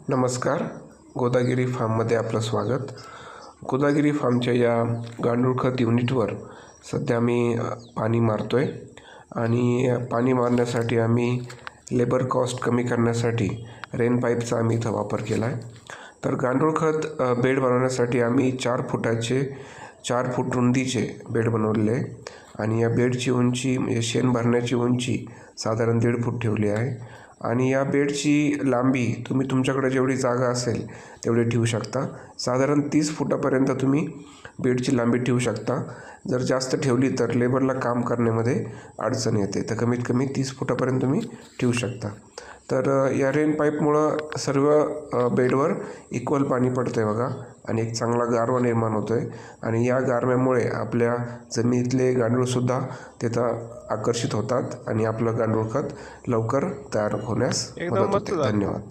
नमस्कार. गोदागिरी फार्ममध्ये आपलं स्वागत. गोदागिरी फार्मच्या या गांडूळ खत युनिटवर सध्या आम्ही पाणी मारतो आहे आणि पाणी मारण्यासाठी आम्ही लेबर कॉस्ट कमी करण्यासाठी रेन पाईपचा आम्ही इथं वापर केला आहे. तर गांडूळ खत बेड बनवण्यासाठी आम्ही 4 फूट रुंदीचे बेड बनवलेले आहे आणि या बेडची उंची म्हणजे शेण भरण्याची उंची साधारण 1.5 फूट ठेवली आहे आणि या बेडची लांबी तुम्ही तुमच्याकडे जेवढी जागा असेल तेवढी ठेवू शकता. साधारण 30 फुटापर्यंत तुम्ही बेडची लांबी ठेवू शकता. जर जास्त ठेवली तर लेबरला काम करण्यामध्ये अडचण येते, तर कमीत कमी 30 फुटापर्यंत तुम्ही ठेवू शकता. तर या रेन पाईपमुळं सर्व बेडवर इक्वल पाणी पडतं आहे बघा आणि एक चांगला गारवा निर्माण होतो आहे आणि या गारव्यामुळे आपल्या जमिनीतले गांडूळसुद्धा तिथं आकर्षित होतात आणि आपलं गांडूळ खत लवकर तयार होण्यास मदत होते. धन्यवाद.